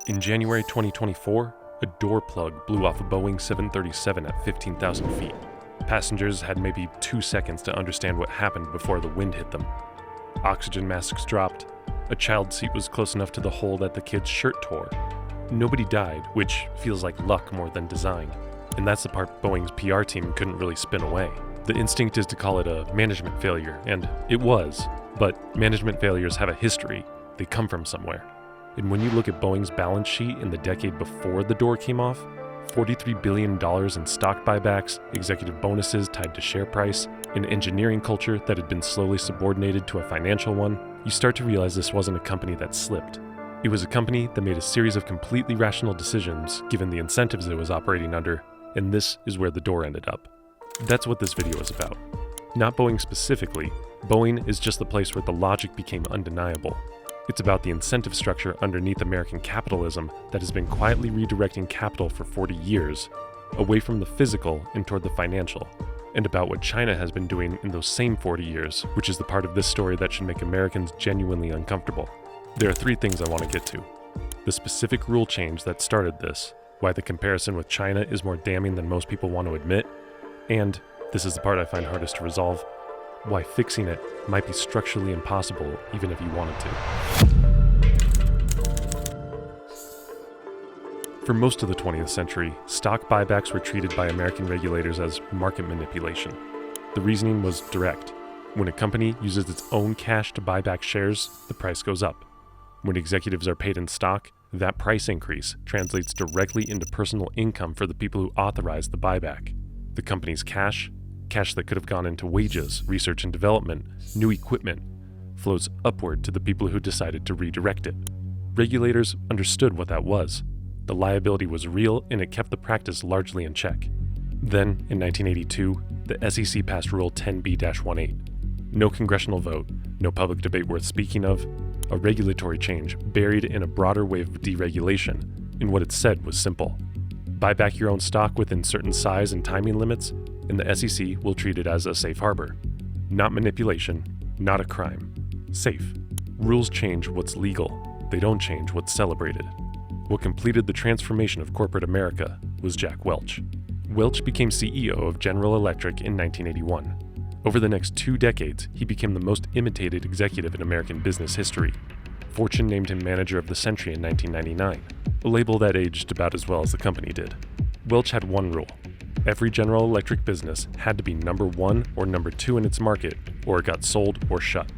In January 2024, a door plug blew off a Boeing 737 at 15,000 feet. Passengers had maybe 2 seconds to understand what happened before the wind hit them. Oxygen masks dropped. A child seat was close enough to the hole that the kid's shirt tore. Nobody died, which feels like luck more than design. And that's the part Boeing's PR team couldn't really spin away. The instinct is to call it a management failure, and it was. But management failures have a history. They come from somewhere. And when you look at Boeing's balance sheet in the decade before the door came off, $43 billion in stock buybacks, executive bonuses tied to share price, an engineering culture that had been slowly subordinated to a financial one, you start to realize this wasn't a company that slipped. It was a company that made a series of completely rational decisions given the incentives it was operating under, and this is where the door ended up. That's what this video is about. Not Boeing specifically. Boeing is just the place where the logic became undeniable. It's about the incentive structure underneath American capitalism that has been quietly redirecting capital for 40 years, away from the physical and toward the financial, and about what China has been doing in those same 40 years, which is the part of this story that should make Americans genuinely uncomfortable. There are 3 things I want to get to. The specific rule change that started this, why the comparison with China is more damning than most people want to admit, and, this is the part I find hardest to resolve, why fixing it might be structurally impossible even if you wanted to. For most of the 20th century, stock buybacks were treated by American regulators as market manipulation. The reasoning was direct. When a company uses its own cash to buy back shares, the price goes up. When executives are paid in stock, that price increase translates directly into personal income for the people who authorized the buyback. The company's cash that could have gone into wages, research and development, new equipment, flows upward to the people who decided to redirect it. Regulators understood what that was. The liability was real and it kept the practice largely in check. Then, in 1982, the SEC passed Rule 10b-18. No congressional vote, no public debate worth speaking of, a regulatory change buried in a broader wave of deregulation, and what it said was simple. Buy back your own stock within certain size and timing limits, and the SEC will treat it as a safe harbor. Not manipulation, not a crime. Safe. Rules change what's legal. They don't change what's celebrated. What completed the transformation of corporate America was Jack Welch. Welch became CEO of General Electric in 1981. Over the next 2 decades, he became the most imitated executive in American business history. Fortune named him Manager of the Century in 1999, a label that aged about as well as the company did. Welch had one rule. Every General Electric business had to be number 1 or number 2 in its market, or it got sold or shut.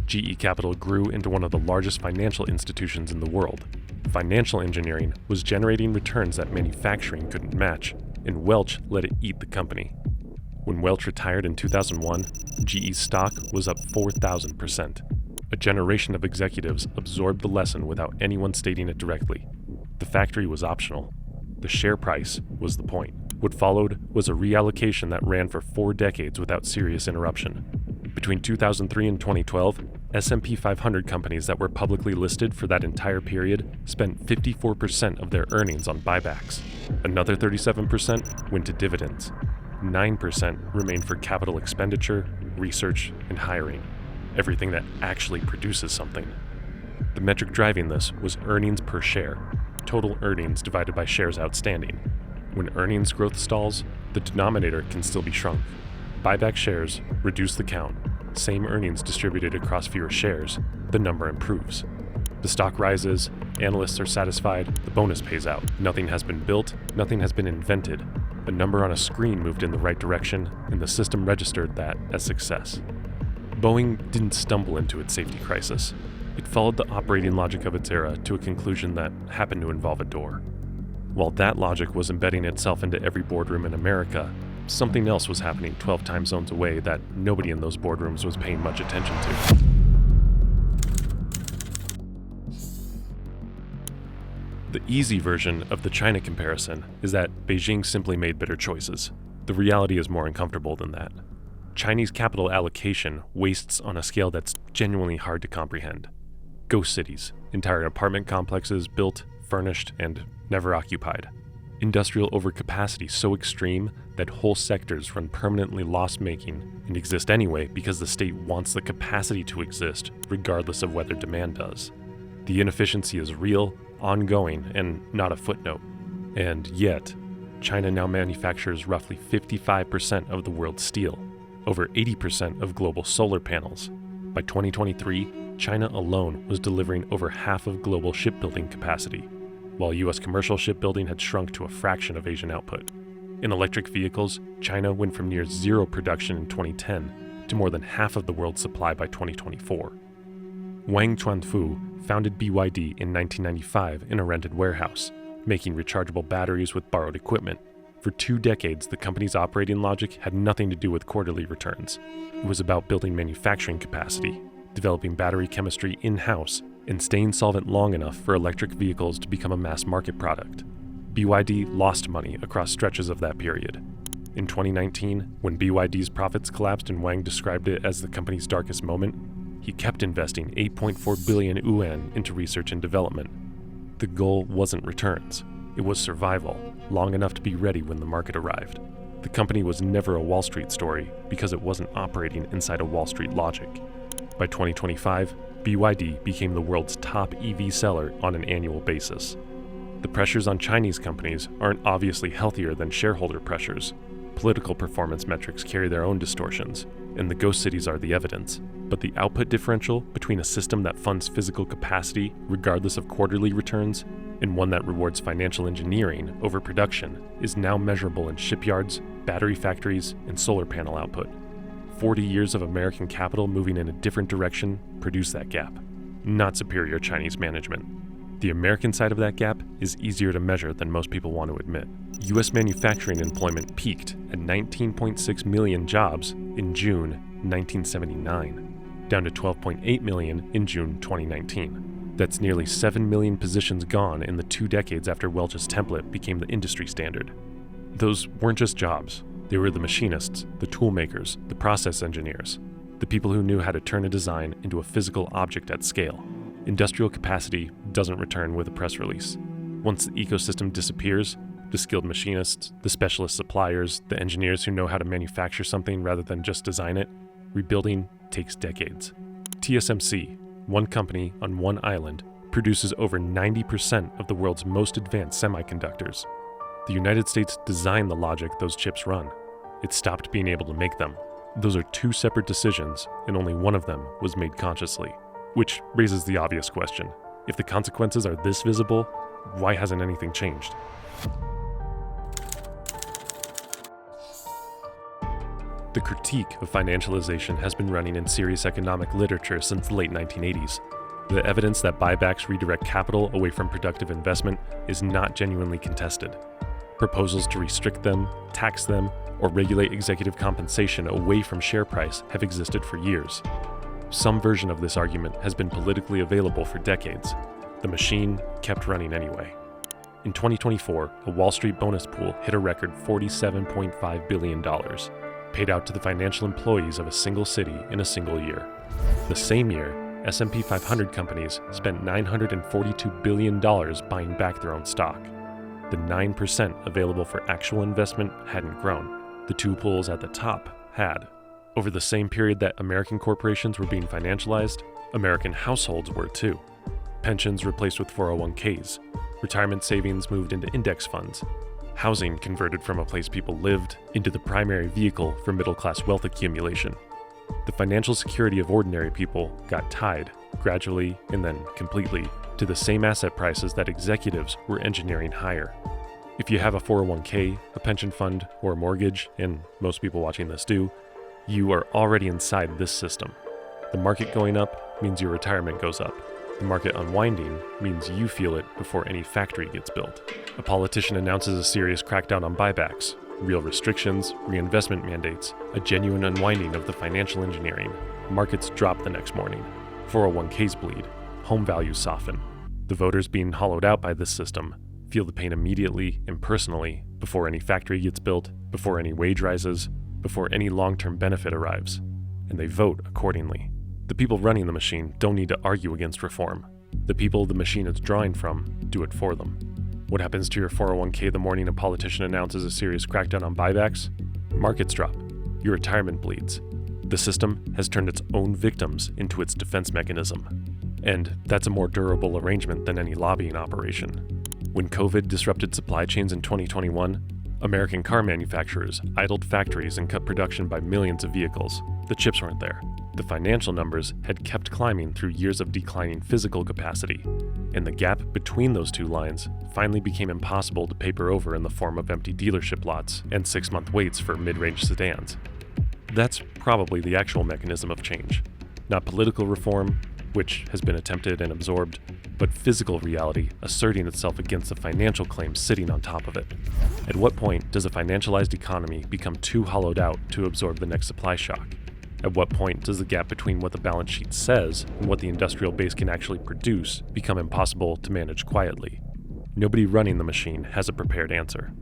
GE Capital grew into one of the largest financial institutions in the world. Financial engineering was generating returns that manufacturing couldn't match, and Welch let it eat the company. When Welch retired in 2001, GE's stock was up 4,000%. A generation of executives absorbed the lesson without anyone stating it directly. The factory was optional. The share price was the point. What followed was a reallocation that ran for 4 decades without serious interruption. Between 2003 and 2012, S&P 500 companies that were publicly listed for that entire period spent 54% of their earnings on buybacks. Another 37% went to dividends. 9% remained for capital expenditure, research, and hiring. Everything that actually produces something. The metric driving this was earnings per share, total earnings divided by shares outstanding. When earnings growth stalls, the denominator can still be shrunk. Buyback shares reduce the count. Same earnings distributed across fewer shares, the number improves. The stock rises, analysts are satisfied, the bonus pays out. Nothing has been built, nothing has been invented. A number on a screen moved in the right direction, and the system registered that as success. Boeing didn't stumble into its safety crisis. It followed the operating logic of its era to a conclusion that happened to involve a door. While that logic was embedding itself into every boardroom in America, something else was happening 12 time zones away that nobody in those boardrooms was paying much attention to. The easy version of the China comparison is that Beijing simply made better choices. The reality is more uncomfortable than that. Chinese capital allocation wastes on a scale that's genuinely hard to comprehend. Ghost cities, entire apartment complexes built, furnished, and never occupied. Industrial overcapacity so extreme that whole sectors run permanently loss-making and exist anyway because the state wants the capacity to exist regardless of whether demand does. The inefficiency is real, ongoing and not a footnote. And yet, China now manufactures roughly 55% of the world's steel, over 80% of global solar panels. By 2023, China alone was delivering over half of global shipbuilding capacity, while US commercial shipbuilding had shrunk to a fraction of Asian output. In electric vehicles, China went from near zero production in 2010 to more than half of the world's supply by 2024. Wang Chuanfu founded BYD in 1995 in a rented warehouse, making rechargeable batteries with borrowed equipment. For 2 decades, the company's operating logic had nothing to do with quarterly returns. It was about building manufacturing capacity, developing battery chemistry in-house, and staying solvent long enough for electric vehicles to become a mass market product. BYD lost money across stretches of that period. In 2019, when BYD's profits collapsed and Wang described it as the company's darkest moment, he kept investing 8.4 billion yuan into research and development. The goal wasn't returns. It was survival, long enough to be ready when the market arrived. The company was never a Wall Street story because it wasn't operating inside a Wall Street logic. By 2025, BYD became the world's top EV seller on an annual basis. The pressures on Chinese companies aren't obviously healthier than shareholder pressures. Political performance metrics carry their own distortions, and the ghost cities are the evidence. But the output differential between a system that funds physical capacity regardless of quarterly returns and one that rewards financial engineering over production is now measurable in shipyards, battery factories, and solar panel output. 40 years of American capital moving in a different direction produce that gap, not superior Chinese management. The American side of that gap is easier to measure than most people want to admit. US manufacturing employment peaked at 19.6 million jobs in June 1979, down to 12.8 million in June 2019. That's nearly 7 million positions gone in the 2 decades after Welch's template became the industry standard. Those weren't just jobs. They were the machinists, the tool makers, the process engineers, the people who knew how to turn a design into a physical object at scale. Industrial capacity doesn't return with a press release. Once the ecosystem disappears, the skilled machinists, the specialist suppliers, the engineers who know how to manufacture something rather than just design it, rebuilding takes decades. TSMC, one company on one island, produces over 90% of the world's most advanced semiconductors. The United States designed the logic those chips run. It stopped being able to make them. Those are 2 separate decisions, and only one of them was made consciously. Which raises the obvious question. If the consequences are this visible, why hasn't anything changed? The critique of financialization has been running in serious economic literature since the late 1980s. The evidence that buybacks redirect capital away from productive investment is not genuinely contested. Proposals to restrict them, tax them, or regulate executive compensation away from share price have existed for years. Some version of this argument has been politically available for decades. The machine kept running anyway. In 2024, a Wall Street bonus pool hit a record $47.5 billion, paid out to the financial employees of a single city in a single year. The same year, S&P 500 companies spent $942 billion buying back their own stock. The 9% available for actual investment hadn't grown. The 2 pools at the top had. Over the same period that American corporations were being financialized, American households were too. Pensions replaced with 401ks. Retirement savings moved into index funds. Housing converted from a place people lived into the primary vehicle for middle-class wealth accumulation. The financial security of ordinary people got tied, gradually and then completely, to the same asset prices that executives were engineering higher. If you have a 401k, a pension fund, or a mortgage, and most people watching this do, you are already inside this system. The market going up means your retirement goes up. The market unwinding means you feel it before any factory gets built. A politician announces a serious crackdown on buybacks, real restrictions, reinvestment mandates, a genuine unwinding of the financial engineering. Markets drop the next morning. 401ks bleed. Home values soften. The voters being hollowed out by this system feel the pain immediately and personally before any factory gets built, before any wage rises, before any long-term benefit arrives, and they vote accordingly. The people running the machine don't need to argue against reform. The people the machine is drawing from do it for them. What happens to your 401k the morning a politician announces a serious crackdown on buybacks? Markets drop. Your retirement bleeds. The system has turned its own victims into its defense mechanism. And that's a more durable arrangement than any lobbying operation. When COVID disrupted supply chains in 2021, American car manufacturers idled factories and cut production by millions of vehicles. The chips weren't there. The financial numbers had kept climbing through years of declining physical capacity, and the gap between those two lines finally became impossible to paper over in the form of empty dealership lots and 6-month waits for mid-range sedans. That's probably the actual mechanism of change. Not political reform, which has been attempted and absorbed, but physical reality asserting itself against the financial claims sitting on top of it. At what point does a financialized economy become too hollowed out to absorb the next supply shock? At what point does the gap between what the balance sheet says and what the industrial base can actually produce become impossible to manage quietly? Nobody running the machine has a prepared answer.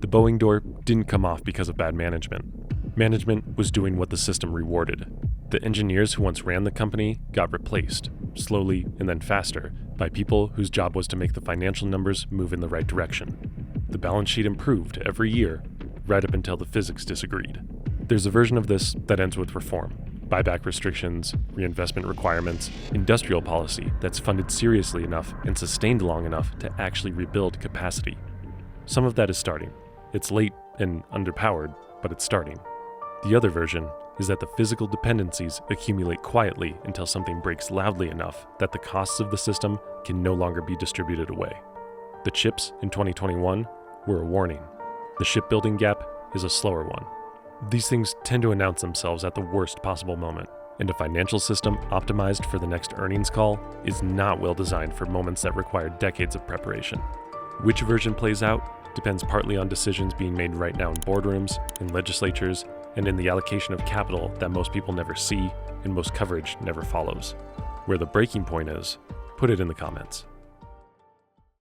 The Boeing door didn't come off because of bad management. Management was doing what the system rewarded. The engineers who once ran the company got replaced, slowly and then faster, by people whose job was to make the financial numbers move in the right direction. The balance sheet improved every year, right up until the physics disagreed. There's a version of this that ends with reform. Buyback restrictions, reinvestment requirements, industrial policy that's funded seriously enough and sustained long enough to actually rebuild capacity. Some of that is starting. It's late and underpowered, but it's starting. The other version is that the physical dependencies accumulate quietly until something breaks loudly enough that the costs of the system can no longer be distributed away. The chips in 2021 were a warning. The shipbuilding gap is a slower one. These things tend to announce themselves at the worst possible moment, and a financial system optimized for the next earnings call is not well designed for moments that require decades of preparation. Which version plays out depends partly on decisions being made right now in boardrooms, in legislatures, and in the allocation of capital that most people never see and most coverage never follows. Where the breaking point is, put it in the comments.